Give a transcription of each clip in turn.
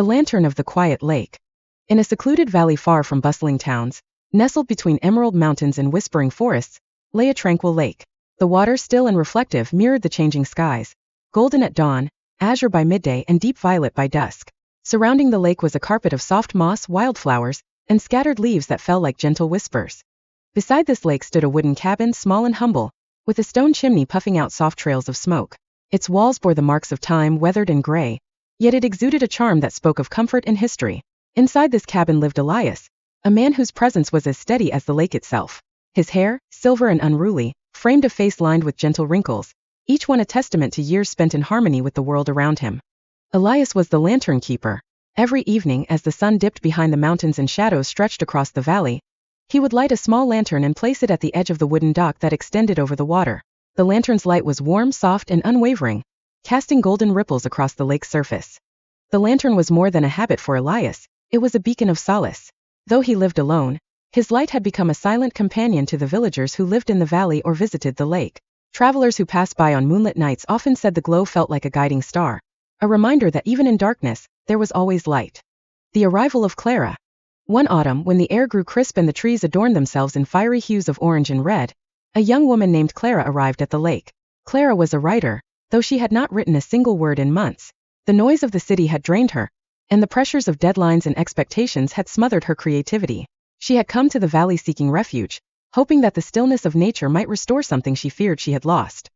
The Lantern of the Quiet Lake. In a secluded valley far from bustling towns, nestled between emerald mountains and whispering forests, lay a tranquil lake. The water, still and reflective, mirrored the changing skies, golden at dawn, azure by midday, and deep violet by dusk. Surrounding the lake was a carpet of soft moss, wildflowers, and scattered leaves that fell like gentle whispers. Beside this lake stood a wooden cabin, small and humble, with a stone chimney puffing out soft trails of smoke. Its walls bore the marks of time, weathered and gray, yet it exuded a charm that spoke of comfort and history. Inside this cabin lived Elias, a man whose presence was as steady as the lake itself. His hair, silver and unruly, framed a face lined with gentle wrinkles, each one a testament to years spent in harmony with the world around him. Elias was the lantern keeper. Every evening, as the sun dipped behind the mountains and shadows stretched across the valley, he would light a small lantern and place it at the edge of the wooden dock that extended over the water. The lantern's light was warm, soft, and unwavering, casting golden ripples across the lake's surface. The lantern was more than a habit for Elias, it was a beacon of solace. Though he lived alone, his light had become a silent companion to the villagers who lived in the valley or visited the lake. Travelers who passed by on moonlit nights often said the glow felt like a guiding star, a reminder that even in darkness, there was always light. The arrival of Clara. One autumn, when the air grew crisp and the trees adorned themselves in fiery hues of orange and red, a young woman named Clara arrived at the lake. Clara was a writer, though she had not written a single word in months. The noise of the city had drained her, and the pressures of deadlines and expectations had smothered her creativity. She had come to the valley seeking refuge, hoping that the stillness of nature might restore something she feared she had lost.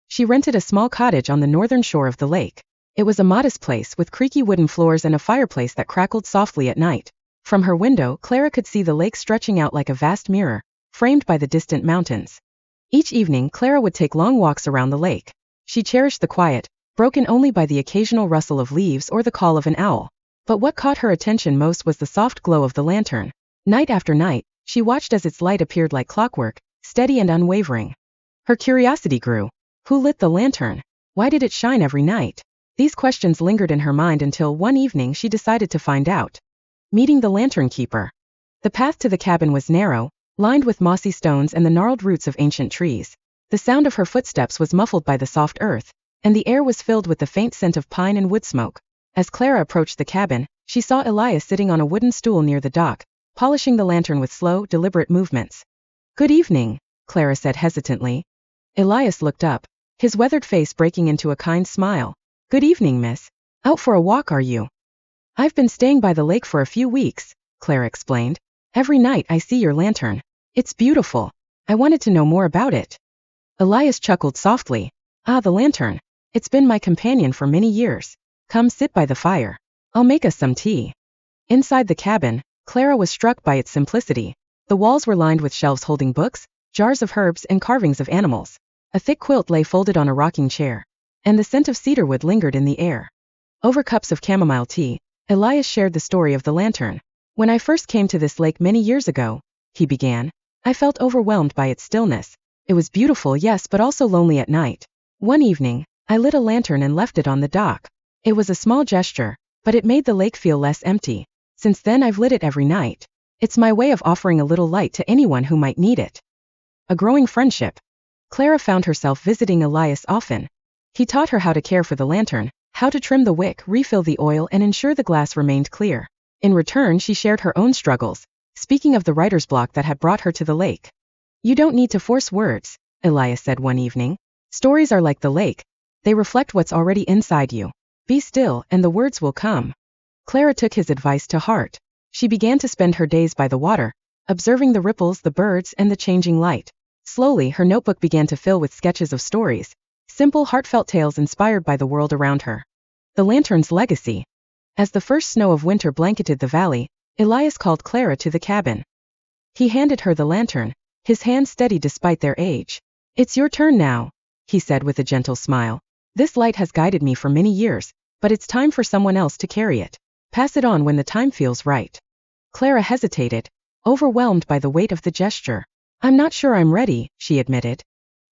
She rented a small cottage on the northern shore of the lake. It was a modest place with creaky wooden floors and a fireplace that crackled softly at night. From her window, Clara could see the lake stretching out like a vast mirror, framed by the distant mountains. Each evening, Clara would take long walks around the lake. She cherished the quiet, broken only by the occasional rustle of leaves or the call of an owl. But what caught her attention most was the soft glow of the lantern. Night after night, she watched as its light appeared like clockwork, steady and unwavering. Her curiosity grew. Who lit the lantern? Why did it shine every night? These questions lingered in her mind until one evening she decided to find out. Meeting the lantern keeper. The path to the cabin was narrow, lined with mossy stones and the gnarled roots of ancient trees. The sound of her footsteps was muffled by the soft earth, and the air was filled with the faint scent of pine and wood smoke. As Clara approached the cabin, she saw Elias sitting on a wooden stool near the dock, polishing the lantern with slow, deliberate movements. "Good evening," Clara said hesitantly. Elias looked up, his weathered face breaking into a kind smile. "Good evening, miss. Out for a walk, are you?" "I've been staying by the lake for a few weeks," Clara explained. "Every night I see your lantern. It's beautiful. I wanted to know more about it." Elias chuckled softly. "Ah, the lantern. It's been my companion for many years. Come sit by the fire. I'll make us some tea." Inside the cabin, Clara was struck by its simplicity. The walls were lined with shelves holding books, jars of herbs, and carvings of animals. A thick quilt lay folded on a rocking chair, and the scent of cedarwood lingered in the air. Over cups of chamomile tea, Elias shared the story of the lantern. "When I first came to this lake many years ago," he began, "I felt overwhelmed by its stillness. It was beautiful, yes, but also lonely at night. One evening, I lit a lantern and left it on the dock. It was a small gesture, but it made the lake feel less empty. Since then I've lit it every night. It's my way of offering a little light to anyone who might need it." A growing friendship. Clara found herself visiting Elias often. He taught her how to care for the lantern, how to trim the wick, refill the oil, and ensure the glass remained clear. In return, she shared her own struggles, speaking of the writer's block that had brought her to the lake. "You don't need to force words," Elias said one evening. "Stories are like the lake. They reflect what's already inside you. Be still, and the words will come." Clara took his advice to heart. She began to spend her days by the water, observing the ripples, the birds, and the changing light. Slowly, her notebook began to fill with sketches of stories, simple, heartfelt tales inspired by the world around her. The lantern's legacy. As the first snow of winter blanketed the valley, Elias called Clara to the cabin. He handed her the lantern, his hands steady despite their age. "It's your turn now," he said with a gentle smile. "This light has guided me for many years, but it's time for someone else to carry it. Pass it on when the time feels right." Clara hesitated, overwhelmed by the weight of the gesture. "I'm not sure I'm ready," she admitted.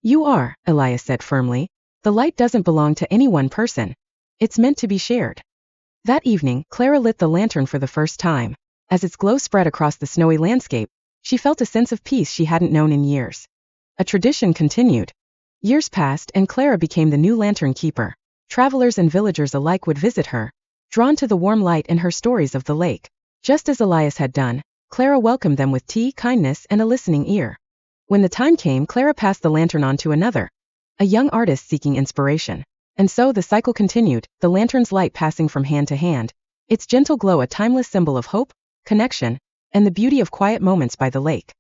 "You are," Elias said firmly. "The light doesn't belong to any one person. It's meant to be shared." That evening, Clara lit the lantern for the first time. As its glow spread across the snowy landscape, she felt a sense of peace she hadn't known in years. A tradition continued. Years passed and Clara became the new lantern keeper. Travelers and villagers alike would visit her, drawn to the warm light and her stories of the lake. Just as Elias had done, Clara welcomed them with tea, kindness, and a listening ear. When the time came, Clara passed the lantern on to another, a young artist seeking inspiration. And so the cycle continued, the lantern's light passing from hand to hand, its gentle glow a timeless symbol of hope, connection, and the beauty of quiet moments by the lake.